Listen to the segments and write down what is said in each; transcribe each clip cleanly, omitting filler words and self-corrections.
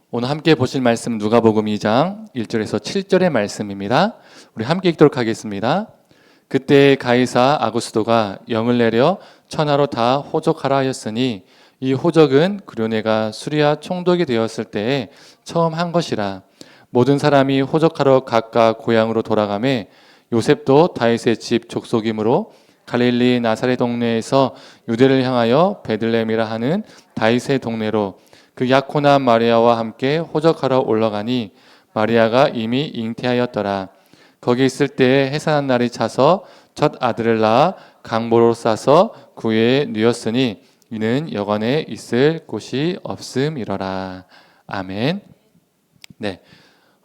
오늘 함께 보실 말씀 누가복음 2장 1절에서 7절의 말씀입니다. 우리 함께 읽도록 하겠습니다. 그때 가이사 아구스도가 영을 내려 천하로 다 호적하라 하였으니 이 호적은 구련회가 수리아 총독이 되었을 때에 처음 한 것이라. 모든 사람이 호적하러 각각 고향으로 돌아가매 요셉도 다윗의 집 족속이므로 갈릴리 나사렛 동네에서 유대를 향하여 베들레헴이라 하는 다윗의 동네로 그 약혼한 마리아와 함께 호적하러 올라가니 마리아가 이미 잉태하였더라. 거기 있을 때에 해산한 날이 차서 첫 아들을 낳아 강보로 싸서 구유에 누였으니 이는 여관에 있을 곳이 없음이러라. 아멘. 네,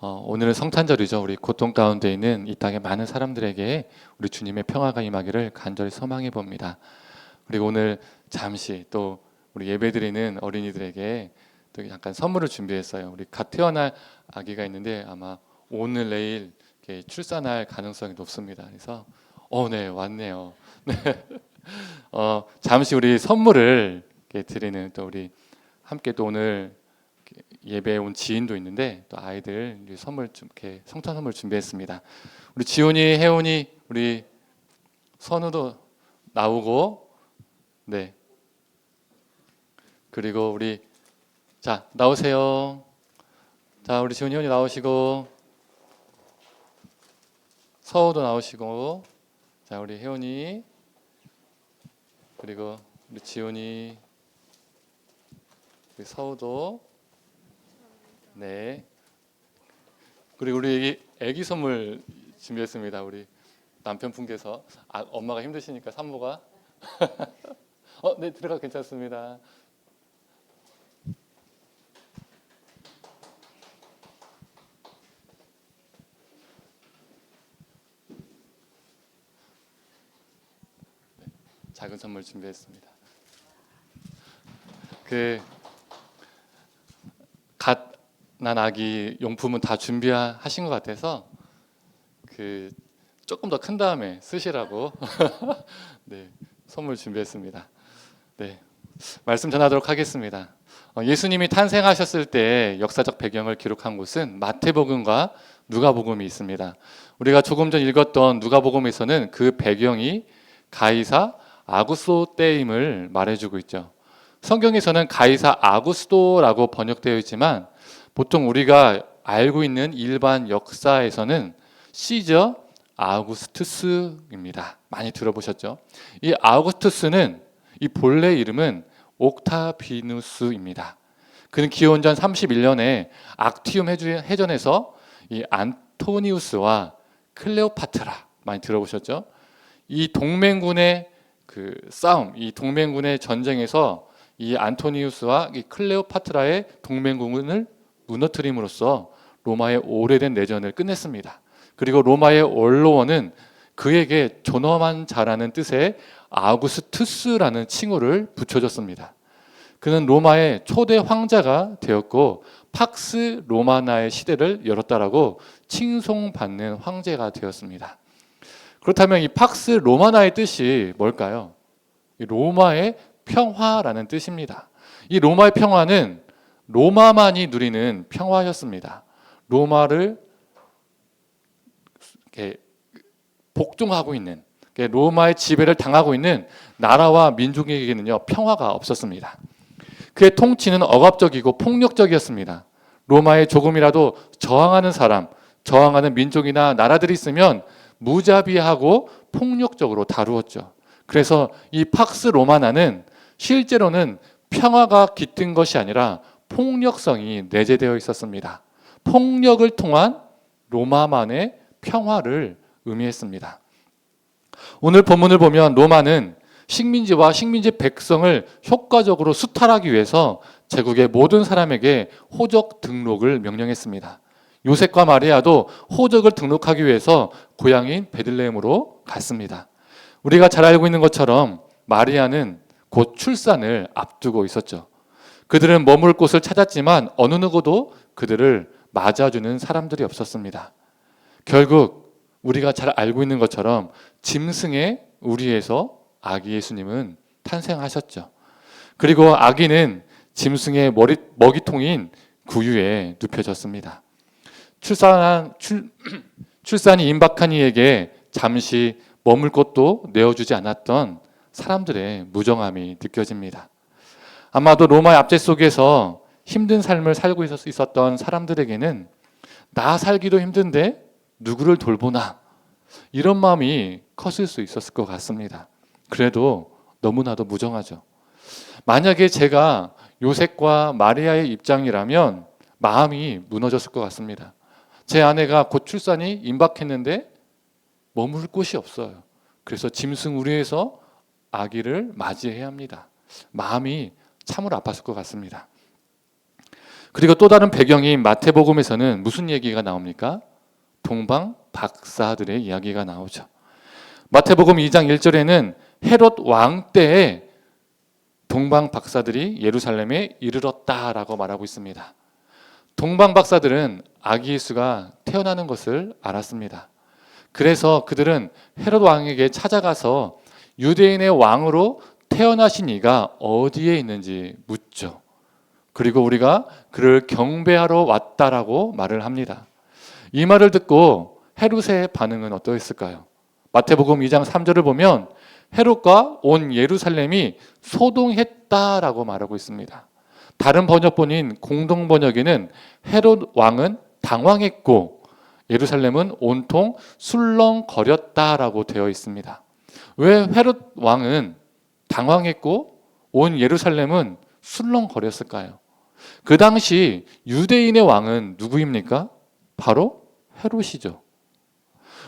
오늘은 성탄절이죠. 우리 고통 가운데 있는 이 땅의 많은 사람들에게 우리 주님의 평화가 임하기를 간절히 소망해 봅니다. 그리고 오늘 잠시 또 우리 예배드리는 어린이들에게 또 잠깐 선물을 준비했어요. 우리 갓 태어날 아기가 있는데 아마 오늘 내일 이렇게 출산할 가능성이 높습니다. 그래서 네, 왔네요. 네. 잠시 우리 선물을 드리는 또 우리 함께 또 오늘 예배에 온 지인도 있는데 또 아이들 선물 좀 이렇게 성탄 선물 준비했습니다. 우리 지훈이, 혜훈이, 우리 선우도 나오고, 네. 그리고 우리 자 나오세요. 자 우리 지훈이, 혜훈이 나오시고, 서우도 나오시고, 자 우리 혜훈이, 그리고 우리 지훈이, 우리 서우도, 네. 그리고 우리 애기 선물 준비했습니다. 우리 남편분께서 엄마가 힘드시니까 산모가 네 들어가 괜찮습니다. 네, 작은 선물 준비했습니다. 갓 난 아기 용품은 다 준비하신 것 같아서 조금 더 큰 다음에 쓰시라고 네, 선물 준비했습니다. 네, 말씀 전하도록 하겠습니다. 예수님이 탄생하셨을 때 역사적 배경을 기록한 곳은 마태복음과 누가복음이 있습니다. 우리가 조금 전 읽었던 누가복음에서는 그 배경이 가이사 아구스도 때임을 말해주고 있죠. 성경에서는 가이사 아구스도라고 번역되어 있지만 보통 우리가 알고 있는 일반 역사에서는 시저 아우구스투스입니다. 많이 들어보셨죠? 이 아우구스투스는 이 본래 이름은 옥타비누스입니다. 그는 기원전 31년에 악티움 해전에서 이 안토니우스와 클레오파트라 많이 들어보셨죠? 이 동맹군의 싸움, 이 동맹군의 전쟁에서 이 안토니우스와 이 클레오파트라의 동맹군을 무너뜨림으로써 로마의 오래된 내전을 끝냈습니다. 그리고 로마의 원로원은 그에게 존엄한 자라는 뜻의 아우구스투스라는 칭호를 붙여줬습니다. 그는 로마의 초대 황자가 되었고 팍스 로마나의 시대를 열었다라고 칭송받는 황제가 되었습니다. 그렇다면 이 팍스 로마나의 뜻이 뭘까요? 이 로마의 평화라는 뜻입니다. 이 로마의 평화는 로마만이 누리는 평화였습니다. 로마를 복종하고 있는, 로마의 지배를 당하고 있는 나라와 민족에게는요 평화가 없었습니다. 그의 통치는 억압적이고 폭력적이었습니다. 로마에 조금이라도 저항하는 사람, 저항하는 민족이나 나라들이 있으면 무자비하고 폭력적으로 다루었죠. 그래서 이 팍스 로마나는 실제로는 평화가 깃든 것이 아니라 폭력성이 내재되어 있었습니다. 폭력을 통한 로마만의 평화를 의미했습니다. 오늘 본문을 보면 로마는 식민지와 식민지 백성을 효과적으로 수탈하기 위해서 제국의 모든 사람에게 호적 등록을 명령했습니다. 요셉과 마리아도 호적을 등록하기 위해서 고향인 베들레헴으로 갔습니다. 우리가 잘 알고 있는 것처럼 마리아는 곧 출산을 앞두고 있었죠. 그들은 머물 곳을 찾았지만 어느 누구도 그들을 맞아주는 사람들이 없었습니다. 결국 우리가 잘 알고 있는 것처럼 짐승의 우리에서 아기 예수님은 탄생하셨죠. 그리고 아기는 짐승의 먹이통인 구유에 눕혀졌습니다. 출산이 임박한 이에게 잠시 머물 곳도 내어주지 않았던 사람들의 무정함이 느껴집니다. 아마도 로마의 압제 속에서 힘든 삶을 살고 있었던 사람들에게는 나 살기도 힘든데 누구를 돌보나, 이런 마음이 컸을 수 있었을 것 같습니다. 그래도 너무나도 무정하죠. 만약에 제가 요셉과 마리아의 입장이라면 마음이 무너졌을 것 같습니다. 제 아내가 곧 출산이 임박했는데 머물 곳이 없어요. 그래서 짐승우리에서 아기를 맞이해야 합니다. 마음이 참으로 아팠을 것 같습니다. 그리고 또 다른 배경인 마태복음에서는 무슨 얘기가 나옵니까? 동방 박사들의 이야기가 나오죠. 마태복음 2장 1절에는 헤롯 왕 때에 동방 박사들이 예루살렘에 이르렀다라고 말하고 있습니다. 동방 박사들은 아기 예수가 태어나는 것을 알았습니다. 그래서 그들은 헤롯 왕에게 찾아가서 유대인의 왕으로 태어나신 이가 어디에 있는지 묻죠. 그리고 우리가 그를 경배하러 왔다라고 말을 합니다. 이 말을 듣고 헤롯의 반응은 어떠했을까요? 마태복음 2장 3절을 보면 헤롯과 온 예루살렘이 소동했다라고 말하고 있습니다. 다른 번역본인 공동 번역에는 헤롯 왕은 당황했고 예루살렘은 온통 술렁거렸다라고 되어 있습니다. 왜 헤롯 왕은 당황했고 온 예루살렘은 술렁거렸을까요? 그 당시 유대인의 왕은 누구입니까? 바로 헤롯이죠.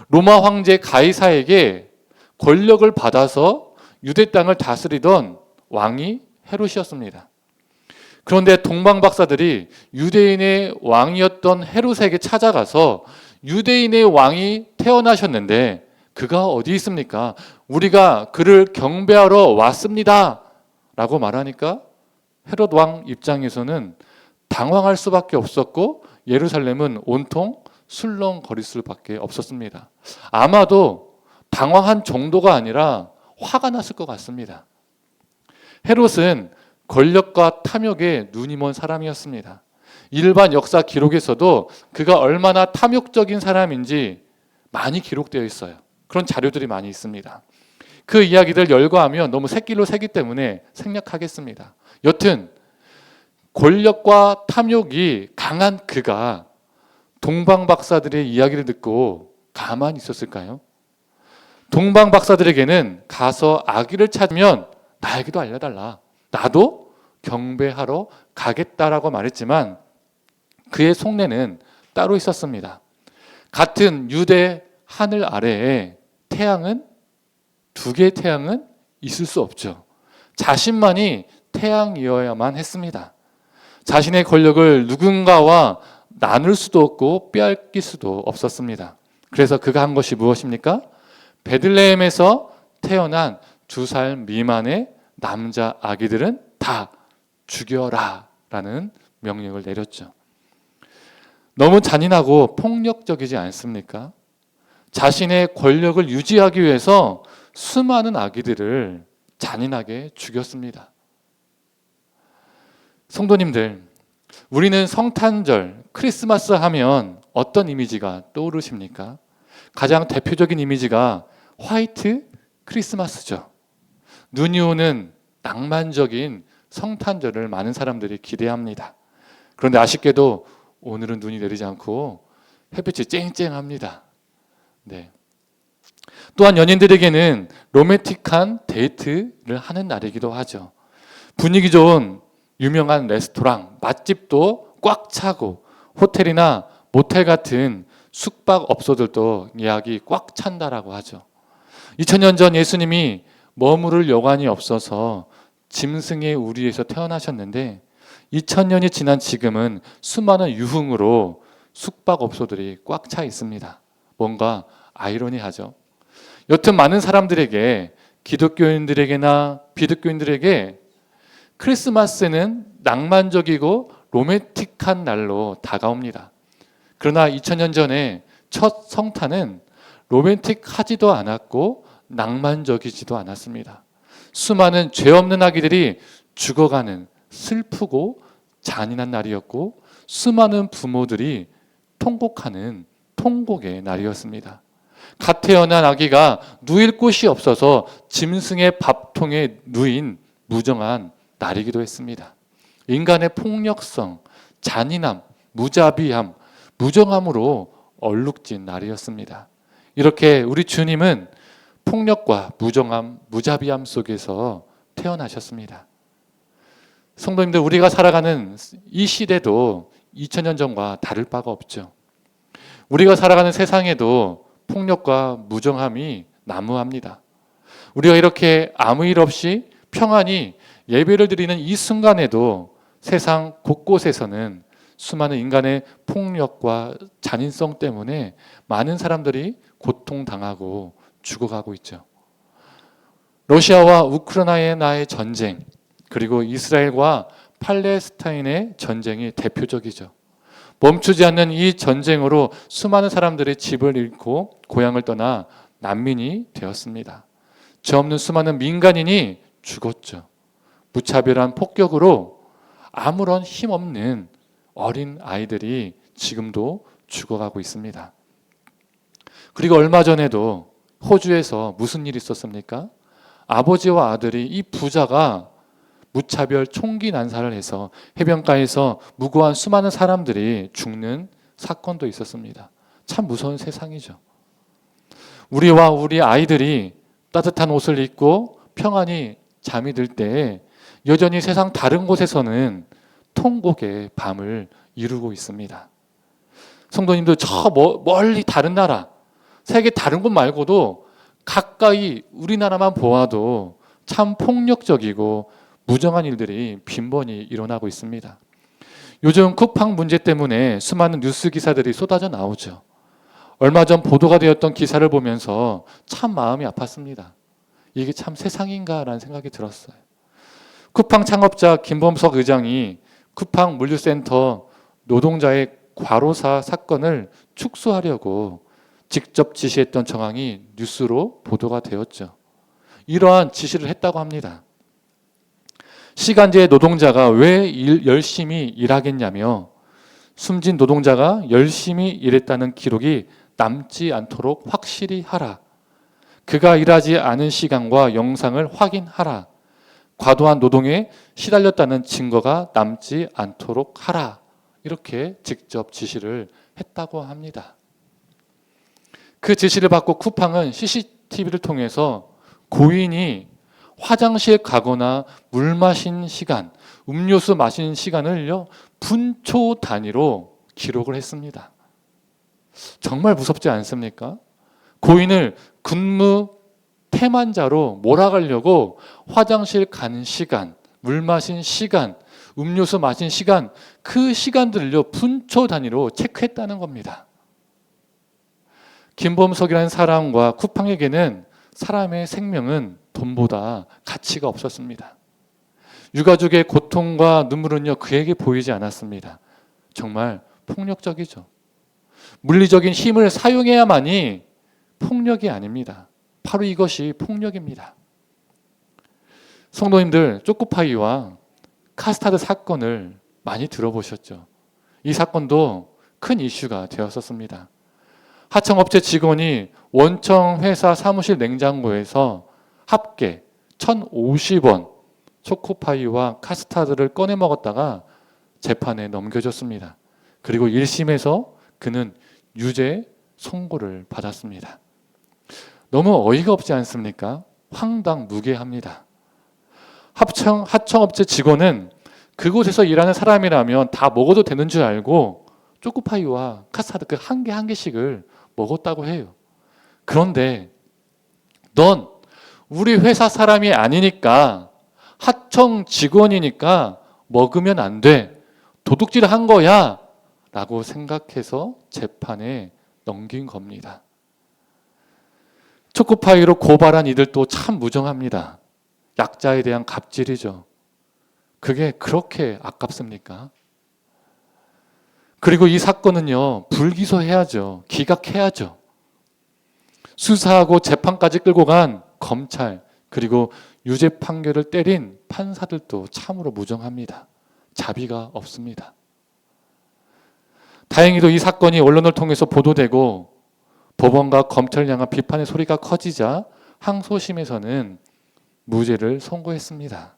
로마 황제 가이사에게 권력을 받아서 유대 땅을 다스리던 왕이 헤롯이었습니다. 그런데 동방 박사들이 유대인의 왕이었던 헤롯에게 찾아가서 유대인의 왕이 태어나셨는데 그가 어디 있습니까? 우리가 그를 경배하러 왔습니다 라고 말하니까 헤롯 왕 입장에서는 당황할 수밖에 없었고 예루살렘은 온통 술렁거릴 수밖에 없었습니다. 아마도 당황한 정도가 아니라 화가 났을 것 같습니다. 헤롯은 권력과 탐욕에 눈이 먼 사람이었습니다. 일반 역사 기록에서도 그가 얼마나 탐욕적인 사람인지 많이 기록되어 있어요. 그런 자료들이 많이 있습니다. 그 이야기들 열거하면 너무 새길로 새기 때문에 생략하겠습니다. 여튼 권력과 탐욕이 강한 그가 동방 박사들의 이야기를 듣고 가만히 있었을까요? 동방 박사들에게는 가서 아기를 찾으면 나에게도 알려달라. 나도 경배하러 가겠다라고 말했지만 그의 속내는 따로 있었습니다. 같은 유대 하늘 아래에 태양은, 두 개의 태양은 있을 수 없죠. 자신만이 태양이어야만 했습니다. 자신의 권력을 누군가와 나눌 수도 없고 빼앗길 수도 없었습니다. 그래서 그가 한 것이 무엇입니까? 베들레헴에서 태어난 2살 미만의 남자 아기들은 다 죽여라 라는 명령을 내렸죠. 너무 잔인하고 폭력적이지 않습니까? 자신의 권력을 유지하기 위해서 수많은 아기들을 잔인하게 죽였습니다. 성도님들, 우리는 성탄절, 크리스마스 하면 어떤 이미지가 떠오르십니까? 가장 대표적인 이미지가 화이트 크리스마스죠. 눈이 오는 낭만적인 성탄절을 많은 사람들이 기대합니다. 그런데 아쉽게도 오늘은 눈이 내리지 않고 햇빛이 쨍쨍합니다. 네. 또한 연인들에게는 로맨틱한 데이트를 하는 날이기도 하죠. 분위기 좋은 유명한 레스토랑, 맛집도 꽉 차고 호텔이나 모텔 같은 숙박업소들도 예약이 꽉 찬다라고 하죠. 2000년 전 예수님이 머무를 여관이 없어서 짐승의 우리에서 태어나셨는데 2000년이 지난 지금은 수많은 유흥으로 숙박업소들이 꽉 차 있습니다. 뭔가 아이러니하죠. 여튼 많은 사람들에게, 기독교인들에게나 비독교인들에게 크리스마스는 낭만적이고 로맨틱한 날로 다가옵니다. 그러나 2000년 전에 첫 성탄은 로맨틱하지도 않았고 낭만적이지도 않았습니다. 수많은 죄 없는 아기들이 죽어가는 슬프고 잔인한 날이었고 수많은 부모들이 통곡하는 통곡의 날이었습니다. 갓 태어난 아기가 누일 곳이 없어서 짐승의 밥통에 누인 무정한 날이기도 했습니다. 인간의 폭력성, 잔인함, 무자비함, 무정함으로 얼룩진 날이었습니다. 이렇게 우리 주님은 폭력과 무정함, 무자비함 속에서 태어나셨습니다. 성도님들, 우리가 살아가는 이 시대도 2000년 전과 다를 바가 없죠. 우리가 살아가는 세상에도 폭력과 무정함이 난무합니다. 우리가 이렇게 아무 일 없이 평안히 예배를 드리는 이 순간에도 세상 곳곳에서는 수많은 인간의 폭력과 잔인성 때문에 많은 사람들이 고통당하고 죽어가고 있죠. 러시아와 우크라이나의 전쟁, 그리고 이스라엘과 팔레스타인의 전쟁이 대표적이죠. 멈추지 않는 이 전쟁으로 수많은 사람들이 집을 잃고 고향을 떠나 난민이 되었습니다. 죄 없는 수많은 민간인이 죽었죠. 무차별한 폭격으로 아무런 힘없는 어린 아이들이 지금도 죽어가고 있습니다. 그리고 얼마 전에도 호주에서 무슨 일이 있었습니까? 아버지와 아들이, 이 부자가 무차별 총기 난사를 해서 해변가에서 무고한 수많은 사람들이 죽는 사건도 있었습니다. 참 무서운 세상이죠. 우리와 우리 아이들이 따뜻한 옷을 입고 평안히 잠이 들 때에 여전히 세상 다른 곳에서는 통곡의 밤을 이루고 있습니다. 성도님들, 저 멀리 다른 나라, 세계 다른 곳 말고도 가까이 우리나라만 보아도 참 폭력적이고 무정한 일들이 빈번히 일어나고 있습니다. 요즘 쿠팡 문제 때문에 수많은 뉴스 기사들이 쏟아져 나오죠. 얼마 전 보도가 되었던 기사를 보면서 참 마음이 아팠습니다. 이게 참 세상인가라는 생각이 들었어요. 쿠팡 창업자 김범석 의장이 쿠팡 물류센터 노동자의 과로사 사건을 축소하려고 직접 지시했던 정황이 뉴스로 보도가 되었죠. 이러한 지시를 했다고 합니다. 시간제 노동자가 왜 열심히 일하겠냐며 숨진 노동자가 열심히 일했다는 기록이 남지 않도록 확실히 하라. 그가 일하지 않은 시간과 영상을 확인하라. 과도한 노동에 시달렸다는 증거가 남지 않도록 하라. 이렇게 직접 지시를 했다고 합니다. 그 지시를 받고 쿠팡은 CCTV를 통해서 고인이 화장실 가거나 물 마신 시간, 음료수 마신 시간을요, 분초 단위로 기록을 했습니다. 정말 무섭지 않습니까? 고인을 근무 태만자로 몰아가려고 화장실 가는 시간, 물 마신 시간, 음료수 마신 시간, 그 시간들을요, 분초 단위로 체크했다는 겁니다. 김범석이라는 사람과 쿠팡에게는 사람의 생명은 돈보다 가치가 없었습니다. 유가족의 고통과 눈물은요, 그에게 보이지 않았습니다. 정말 폭력적이죠. 물리적인 힘을 사용해야만이 폭력이 아닙니다. 바로 이것이 폭력입니다. 성도님들, 초코파이와 카스타드 사건을 많이 들어보셨죠? 이 사건도 큰 이슈가 되었었습니다. 하청업체 직원이 원청 회사 사무실 냉장고에서 합계 1,050원 초코파이와 카스타드를 꺼내 먹었다가 재판에 넘겨졌습니다. 그리고 1심에서 그는 유죄 선고를 받았습니다. 너무 어이가 없지 않습니까? 황당무계합니다. 하청업체 직원은 그곳에서 일하는 사람이라면 다 먹어도 되는 줄 알고 초코파이와 카스타드 그 한 개 한 개씩을 먹었다고 해요. 그런데 넌 우리 회사 사람이 아니니까, 하청 직원이니까 먹으면 안 돼. 도둑질 한 거야. 라고 생각해서 재판에 넘긴 겁니다. 초코파이로 고발한 이들도 참 무정합니다. 약자에 대한 갑질이죠. 그게 그렇게 아깝습니까? 그리고 이 사건은요, 불기소해야죠. 기각해야죠. 수사하고 재판까지 끌고 간 검찰, 그리고 유죄 판결을 때린 판사들도 참으로 무정합니다. 자비가 없습니다. 다행히도 이 사건이 언론을 통해서 보도되고 법원과 검찰을 향한 비판의 소리가 커지자 항소심에서는 무죄를 선고했습니다.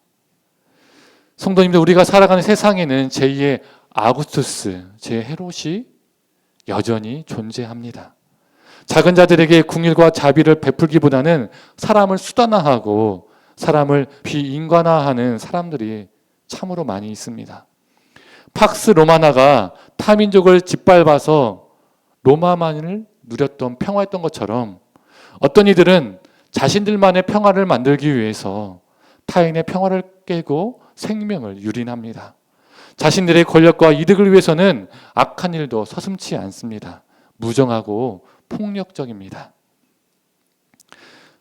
성도님들, 우리가 살아가는 세상에는 제2의 아구스투스, 제 헤롯이 여전히 존재합니다. 작은 자들에게 긍휼과 자비를 베풀기보다는 사람을 수단화하고 사람을 비인간화하는 사람들이 참으로 많이 있습니다. 팍스 로마나가 타민족을 짓밟아서 로마만을 누렸던 평화였던 것처럼 어떤 이들은 자신들만의 평화를 만들기 위해서 타인의 평화를 깨고 생명을 유린합니다. 자신들의 권력과 이득을 위해서는 악한 일도 서슴지 않습니다. 무정하고 폭력적입니다.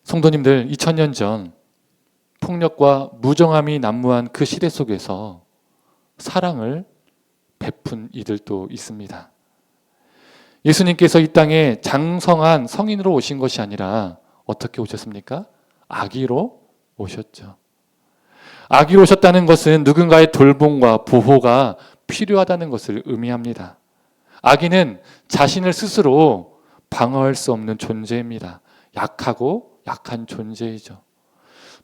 성도님들, 2000년 전 폭력과 무정함이 난무한 그 시대 속에서 사랑을 베푼 이들도 있습니다. 예수님께서 이 땅에 장성한 성인으로 오신 것이 아니라 어떻게 오셨습니까? 아기로 오셨죠. 아기로 오셨다는 것은 누군가의 돌봄과 보호가 필요하다는 것을 의미합니다. 아기는 자신을 스스로 방어할 수 없는 존재입니다. 약하고 약한 존재이죠.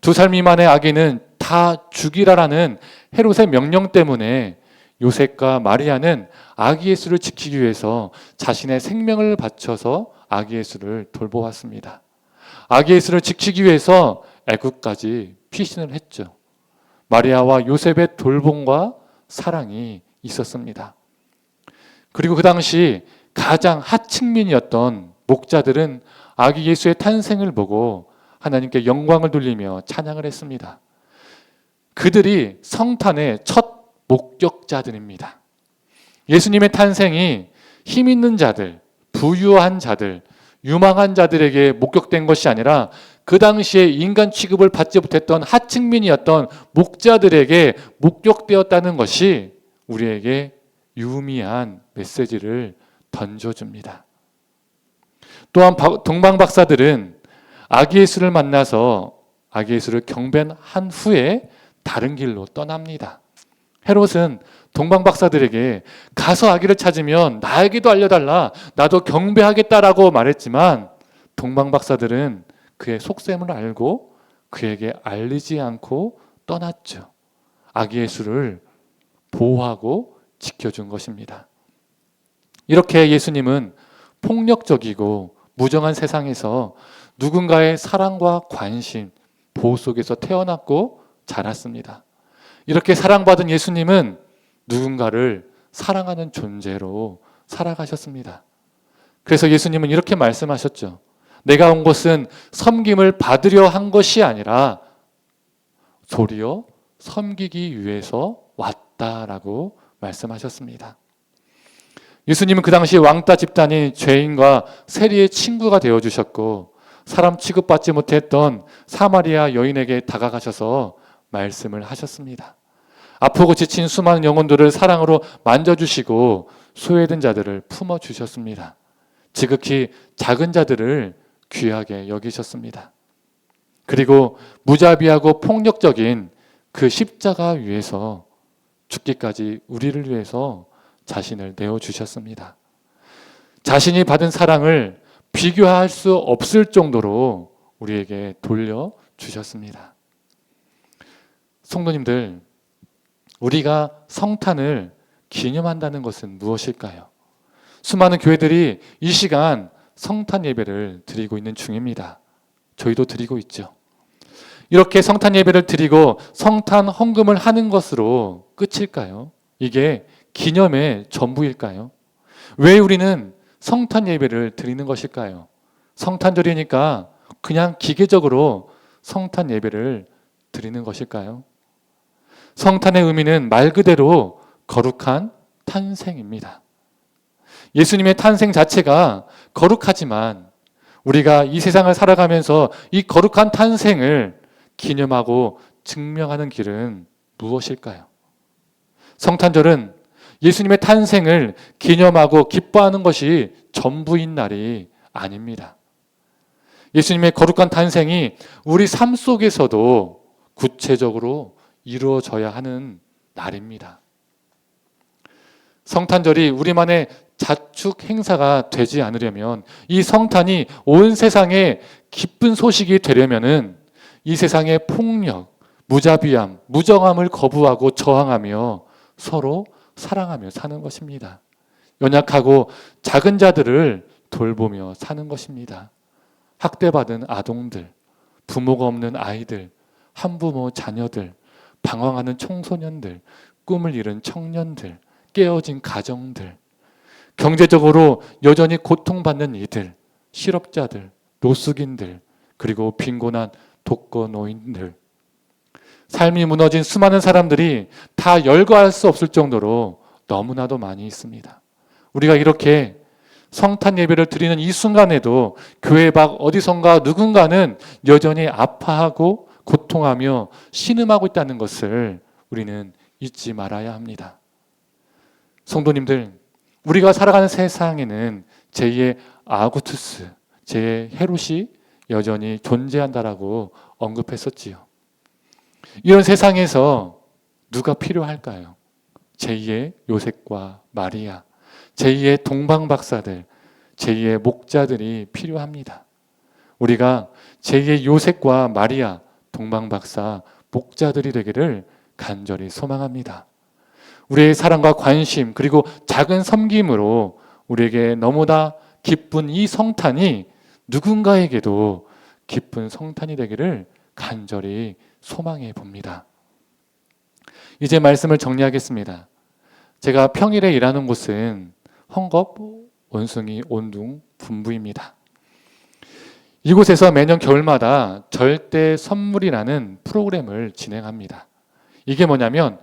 2살 미만의 아기는 다 죽이라라는 헤롯의 명령 때문에 요셉과 마리아는 아기 예수를 지키기 위해서 자신의 생명을 바쳐서 아기 예수를 돌보았습니다. 아기 예수를 지키기 위해서 애국까지 피신을 했죠. 마리아와 요셉의 돌봄과 사랑이 있었습니다. 그리고 그 당시 가장 하층민이었던 목자들은 아기 예수의 탄생을 보고 하나님께 영광을 돌리며 찬양을 했습니다. 그들이 성탄의 첫 목격자들입니다. 예수님의 탄생이 힘 있는 자들, 부유한 자들, 유망한 자들에게 목격된 것이 아니라 그 당시에 인간 취급을 받지 못했던 하층민이었던 목자들에게 목격되었다는 것이 우리에게 유의미한 메시지를 던져줍니다. 또한 동방 박사들은 아기 예수를 만나서 아기 예수를 경배한 후에 다른 길로 떠납니다. 헤롯은 동방 박사들에게 가서 아기를 찾으면 나에게도 알려달라, 나도 경배하겠다라고 말했지만 동방 박사들은 그의 속셈을 알고 그에게 알리지 않고 떠났죠. 아기 예수를 보호하고 지켜준 것입니다. 이렇게 예수님은 폭력적이고 무정한 세상에서 누군가의 사랑과 관심, 보호 속에서 태어났고 자랐습니다. 이렇게 사랑받은 예수님은 누군가를 사랑하는 존재로 살아가셨습니다. 그래서 예수님은 이렇게 말씀하셨죠. 내가 온 것은 섬김을 받으려 한 것이 아니라 도리어 섬기기 위해서 왔다라고 말씀하셨습니다. 예수님은 그 당시 왕따 집단인 죄인과 세리의 친구가 되어주셨고 사람 취급받지 못했던 사마리아 여인에게 다가가셔서 말씀을 하셨습니다. 아프고 지친 수많은 영혼들을 사랑으로 만져주시고 소외된 자들을 품어주셨습니다. 지극히 작은 자들을 귀하게 여기셨습니다. 그리고 무자비하고 폭력적인 그 십자가 위에서 죽기까지 우리를 위해서 자신을 내어주셨습니다. 자신이 받은 사랑을 비교할 수 없을 정도로 우리에게 돌려주셨습니다. 성도님들, 우리가 성탄을 기념한다는 것은 무엇일까요? 수많은 교회들이 이 시간 성탄 예배를 드리고 있는 중입니다. 저희도 드리고 있죠. 이렇게 성탄 예배를 드리고 성탄 헌금을 하는 것으로 끝일까요? 이게 기념의 전부일까요? 왜 우리는 성탄 예배를 드리는 것일까요? 성탄절이니까 그냥 기계적으로 성탄 예배를 드리는 것일까요? 성탄의 의미는 말 그대로 거룩한 탄생입니다. 예수님의 탄생 자체가 거룩하지만 우리가 이 세상을 살아가면서 이 거룩한 탄생을 기념하고 증명하는 길은 무엇일까요? 성탄절은 예수님의 탄생을 기념하고 기뻐하는 것이 전부인 날이 아닙니다. 예수님의 거룩한 탄생이 우리 삶 속에서도 구체적으로 이루어져야 하는 날입니다. 성탄절이 우리만의 자축 행사가 되지 않으려면, 이 성탄이 온 세상에 기쁜 소식이 되려면은 이 세상의 폭력, 무자비함, 무정함을 거부하고 저항하며 서로 사랑하며 사는 것입니다. 연약하고 작은 자들을 돌보며 사는 것입니다. 학대받은 아동들, 부모가 없는 아이들, 한부모 자녀들, 방황하는 청소년들, 꿈을 잃은 청년들, 깨어진 가정들, 경제적으로 여전히 고통받는 이들, 실업자들, 노숙인들, 그리고 빈곤한 독거노인들, 삶이 무너진 수많은 사람들이 다 열거할 수 없을 정도로 너무나도 많이 있습니다. 우리가 이렇게 성탄 예배를 드리는 이 순간에도 교회 밖 어디선가 누군가는 여전히 아파하고 고통하며 신음하고 있다는 것을 우리는 잊지 말아야 합니다. 성도님들, 우리가 살아가는 세상에는 제2의 아구투스, 제2의 헤롯이 여전히 존재한다라고 언급했었지요. 이런 세상에서 누가 필요할까요? 제2의 요셉과 마리아, 제2의 동방박사들, 제2의 목자들이 필요합니다. 우리가 제2의 요셉과 마리아, 동방박사, 목자들이 되기를 간절히 소망합니다. 우리의 사랑과 관심, 그리고 작은 섬김으로 우리에게 너무나 기쁜 이 성탄이 누군가에게도 기쁜 성탄이 되기를 간절히 소망해 봅니다. 이제 말씀을 정리하겠습니다. 제가 평일에 일하는 곳은 헝겊, 원숭이, 온둥, 분부입니다. 이곳에서 매년 겨울마다 절대 선물이라는 프로그램을 진행합니다. 이게 뭐냐면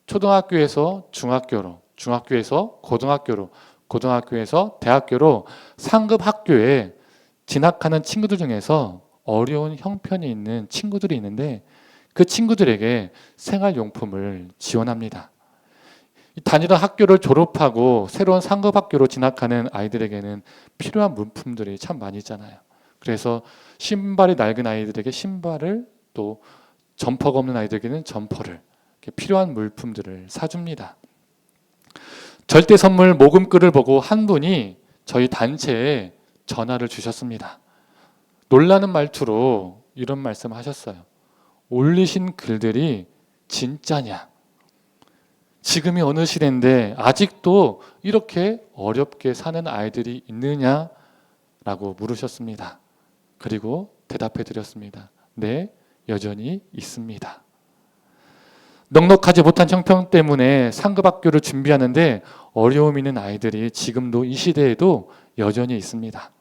초등학교에서 중학교로, 중학교에서 고등학교로, 고등학교에서 대학교로 상급 학교에 진학하는 친구들 중에서 어려운 형편이 있는 친구들이 있는데 그 친구들에게 생활용품을 지원합니다. 다니던 학교를 졸업하고 새로운 상급 학교로 진학하는 아이들에게는 필요한 물품들이 참 많이 있잖아요. 그래서 신발이 낡은 아이들에게 신발을, 또 점퍼가 없는 아이들에게는 점퍼를, 이렇게 필요한 물품들을 사줍니다. 절대 선물 모금글을 보고 한 분이 저희 단체에 전화를 주셨습니다. 놀라는 말투로 이런 말씀을 하셨어요. 올리신 글들이 진짜냐? 지금이 어느 시대인데 아직도 이렇게 어렵게 사는 아이들이 있느냐? 라고 물으셨습니다. 그리고 대답해 드렸습니다. 네, 여전히 있습니다. 넉넉하지 못한 형편 때문에 상급 학교를 준비하는데 어려움 있는 아이들이 지금도 이 시대에도 여전히 있습니다.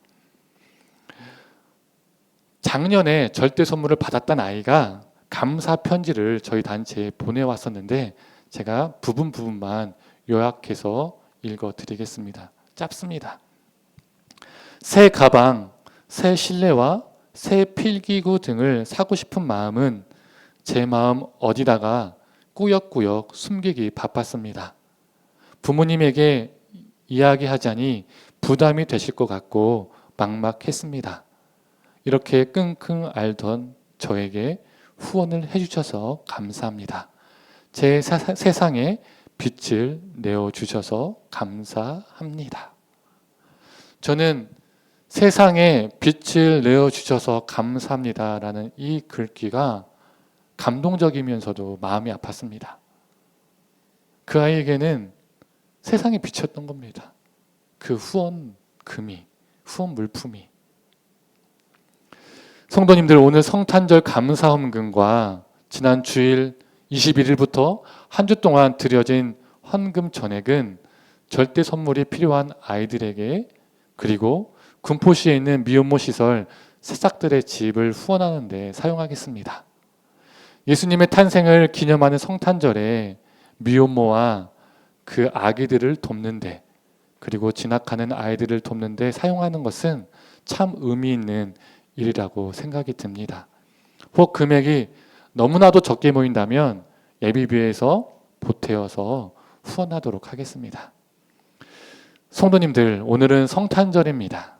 작년에 절대 선물을 받았던 아이가 감사 편지를 저희 단체에 보내왔었는데 제가 부분만 요약해서 읽어드리겠습니다. 짧습니다. 새 가방, 새 실내와 새 필기구 등을 사고 싶은 마음은 제 마음 어디다가 꾸역꾸역 숨기기 바빴습니다. 부모님에게 이야기하자니 부담이 되실 것 같고 막막했습니다. 이렇게 끙끙 앓던 저에게 후원을 해주셔서 감사합니다. 제 세상에 빛을 내어주셔서 감사합니다. 저는 세상에 빛을 내어주셔서 감사합니다라는 이 글귀가 감동적이면서도 마음이 아팠습니다. 그 아이에게는 세상에 비쳤던 겁니다. 그 후원금이, 후원 물품이. 성도님들, 오늘 성탄절 감사헌금과 지난 주일 21일부터 한 주 동안 드려진 헌금 전액은 절대 선물이 필요한 아이들에게, 그리고 군포시에 있는 미혼모 시설 새싹들의 집을 후원하는 데 사용하겠습니다. 예수님의 탄생을 기념하는 성탄절에 미혼모와 그 아기들을 돕는 데, 그리고 진학하는 아이들을 돕는 데 사용하는 것은 참 의미 있는 일이라고 생각이 듭니다. 혹 금액이 너무나도 적게 모인다면 예비비에서 보태어서 후원하도록 하겠습니다. 성도님들, 오늘은 성탄절입니다.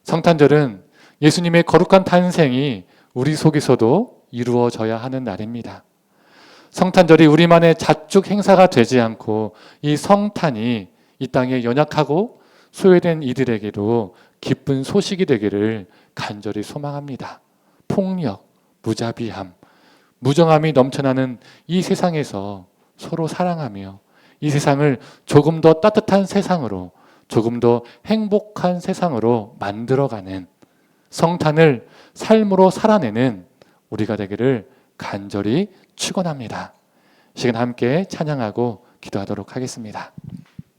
성탄절은 예수님의 거룩한 탄생이 우리 속에서도 이루어져야 하는 날입니다. 성탄절이 우리만의 자축 행사가 되지 않고 이 성탄이 이 땅에 연약하고 소외된 이들에게도 기쁜 소식이 되기를 간절히 소망합니다. 폭력, 무자비함, 무정함이 넘쳐나는 이 세상에서 서로 사랑하며 이 세상을 조금 더 따뜻한 세상으로, 조금 더 행복한 세상으로 만들어가는 성탄을 삶으로 살아내는 우리가 되기를 간절히 축원합니다. 시간 함께 찬양하고 기도하도록 하겠습니다.